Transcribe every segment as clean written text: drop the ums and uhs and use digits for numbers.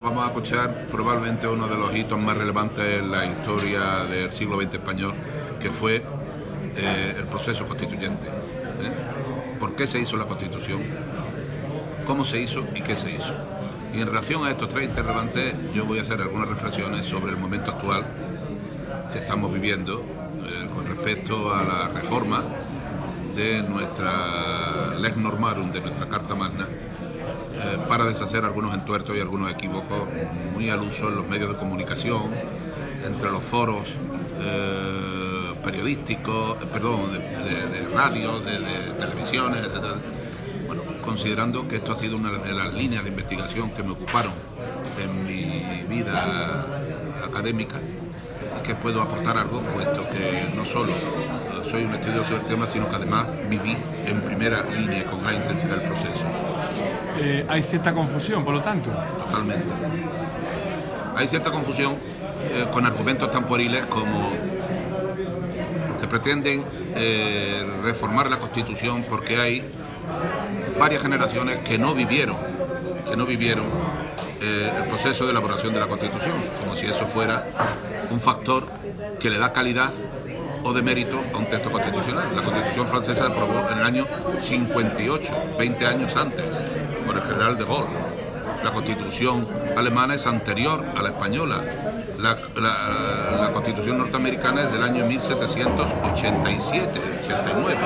Vamos a escuchar probablemente uno de los hitos más relevantes en la historia del siglo XX español, que fue el proceso constituyente. ¿Por qué se hizo la Constitución? ¿Cómo se hizo y qué se hizo? Y en relación a estos tres interrogantes, yo voy a hacer algunas reflexiones sobre el momento actual que estamos viviendo con respecto a la reforma de nuestra Lex Normarum, de nuestra Carta Magna, para deshacer algunos entuertos y algunos equívocos muy al uso en los medios de comunicación, entre los foros periodísticos, de radio, de televisiones, etc. Bueno, considerando que esto ha sido una de las líneas de investigación que me ocuparon en mi vida académica, y que puedo aportar algo, puesto que no solo soy un estudioso del tema, sino que además viví en primera línea con gran intensidad el proceso. Hay cierta confusión, por lo tanto. Totalmente. Hay cierta confusión con argumentos tan pueriles como que pretenden reformar la Constitución porque hay varias generaciones que no vivieron el proceso de elaboración de la Constitución, como si eso fuera un factor que le da calidad o de mérito a un texto constitucional. La Constitución francesa se aprobó en el año 58, 20 años antes, por el general de Gaulle. La Constitución alemana es anterior a la española. La Constitución norteamericana es del año 1787, 89.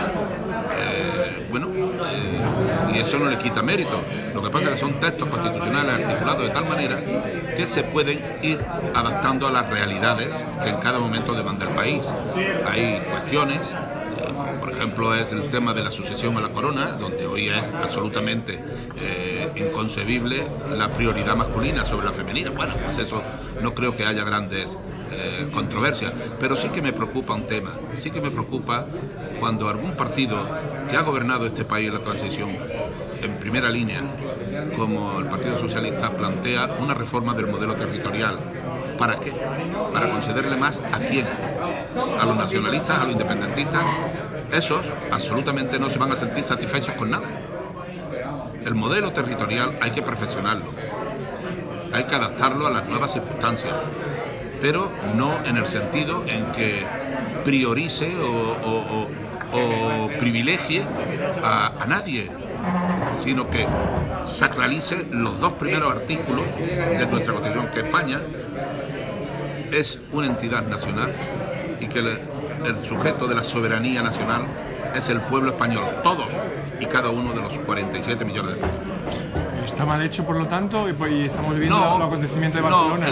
Y eso no le quita mérito. Lo que pasa es que son textos constitucionales articulados de tal manera que se pueden ir adaptando a las realidades que en cada momento demanda el país. Hay cuestiones, como por ejemplo es el tema de la sucesión a la corona, donde hoy es absolutamente inconcebible la prioridad masculina sobre la femenina. Bueno, pues eso no creo que haya grandes controversias, pero sí que me preocupa un tema, sí que me preocupa cuando algún partido que ha gobernado este país en la transición en primera línea, como el Partido Socialista, plantea una reforma del modelo territorial. ¿Para qué? ¿Para concederle más a quién? ¿A los nacionalistas, a los independentistas? Esos absolutamente no se van a sentir satisfechos con nada. El modelo territorial hay que perfeccionarlo, hay que adaptarlo a las nuevas circunstancias, pero no en el sentido en que priorice o privilegie a nadie, sino que sacralice los dos primeros artículos de nuestra Constitución, que España es una entidad nacional y que el sujeto de la soberanía nacional es el pueblo español, todos y cada uno de los 47 millones de personas. ¿Está mal hecho, por lo tanto, y estamos viviendo los acontecimientos de Barcelona? No,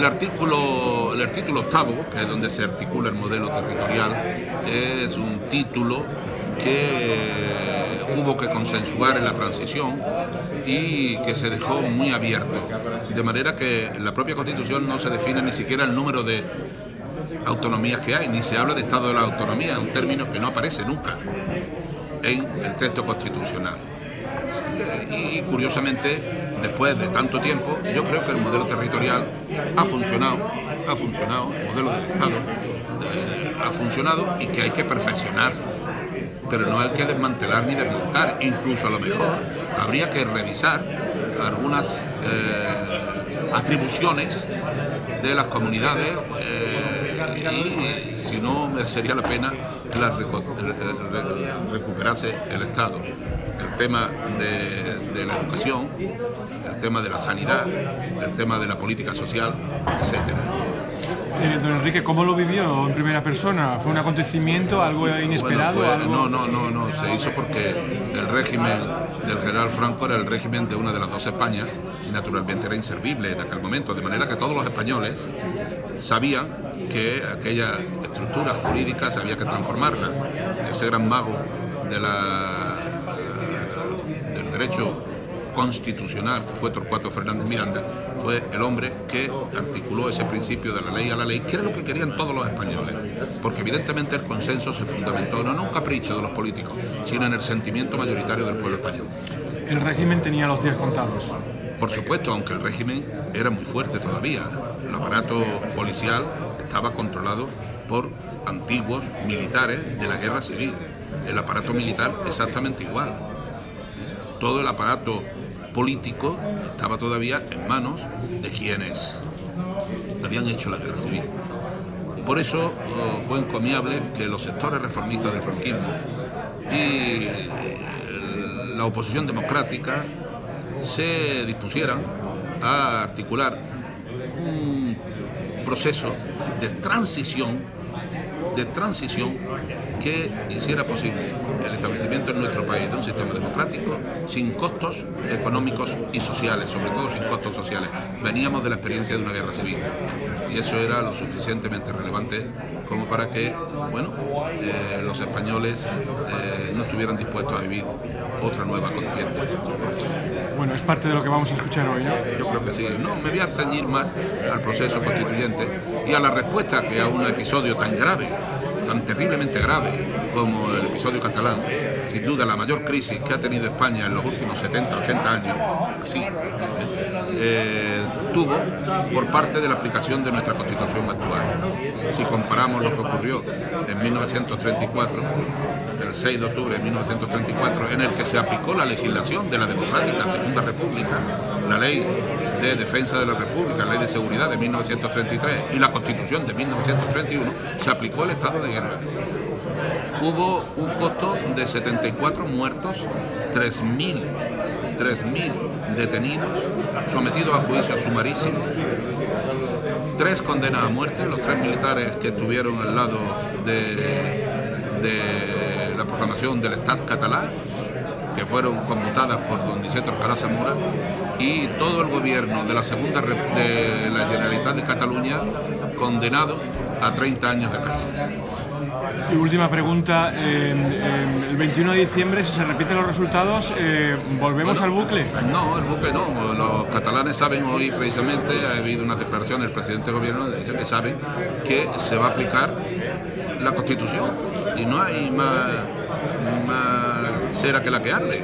el artículo octavo, que es donde se articula el modelo territorial, es un título que hubo que consensuar en la transición y que se dejó muy abierto, de manera que en la propia Constitución no se define ni siquiera el número de autonomías que hay, ni se habla de Estado de la Autonomía, un término que no aparece nunca en el texto constitucional. Y curiosamente, después de tanto tiempo, yo creo que el modelo territorial ha funcionado, el modelo del Estado ha funcionado y que hay que perfeccionar, pero no hay que desmantelar ni desmontar. Incluso a lo mejor habría que revisar algunas atribuciones de las comunidades y si no merecería la pena que las recuperase el Estado. El tema de la educación, el tema de la sanidad, el tema de la política social, etcétera. Don Enrique, ¿cómo lo vivió en primera persona? ¿Fue un acontecimiento, algo inesperado? Bueno, no, se hizo porque el régimen del general Franco era el régimen de una de las dos Españas y naturalmente era inservible en aquel momento, de manera que todos los españoles sabían que aquellas estructuras jurídicas había que transformarlas. Ese gran mago del derecho constitucional, que fue Torcuato Fernández Miranda, fue el hombre que articuló ese principio de la ley a la ley, que era lo que querían todos los españoles, porque evidentemente el consenso se fundamentó no en un capricho de los políticos, sino en el sentimiento mayoritario del pueblo español. ¿El régimen tenía los días contados? Por supuesto, aunque el régimen era muy fuerte todavía. El aparato policial estaba controlado por antiguos militares de la guerra civil. El aparato militar exactamente igual. Todo el aparato político estaba todavía en manos de quienes habían hecho la guerra civil. Por eso fue encomiable que los sectores reformistas del franquismo y la oposición democrática se dispusieran a articular un proceso de transición que hiciera posible el establecimiento en nuestro país de un sistema democrático sin costos económicos y sociales, sobre todo sin costos sociales. Veníamos de la experiencia de una guerra civil y eso era lo suficientemente relevante como para que, bueno, los españoles no estuvieran dispuestos a vivir otra nueva contienda. Bueno, es parte de lo que vamos a escuchar hoy, ¿no? Yo creo que sí. No, me voy a ceñir más al proceso constituyente y a la respuesta que a un episodio tan grave, tan terriblemente grave como el episodio catalán, sin duda la mayor crisis que ha tenido España en los últimos 70, 80 años, así, tuvo por parte de la aplicación de nuestra Constitución actual. Si comparamos lo que ocurrió en 1934, el 6 de octubre de 1934, en el que se aplicó la legislación de la democrática Segunda República, la Ley de Defensa de la República, la Ley de Seguridad de 1933 y la Constitución de 1931, se aplicó el estado de guerra. Hubo un costo de 74 muertos, 3.000 detenidos, sometidos a juicios sumarísimos, 3 condenas a muerte, los 3 militares que estuvieron al lado de la proclamación del Estat catalán, que fueron conmutadas por don Niceto Alcalá Zamora, y todo el gobierno de la Generalitat de Cataluña condenado a 30 años de cárcel. Y última pregunta, el 21 de diciembre, si se repiten los resultados, ¿volvemos al bucle? No, el bucle no. Los catalanes saben hoy, precisamente, ha habido una declaración del presidente del gobierno que dice que saben que se va a aplicar la Constitución y no hay más cera que la que arde.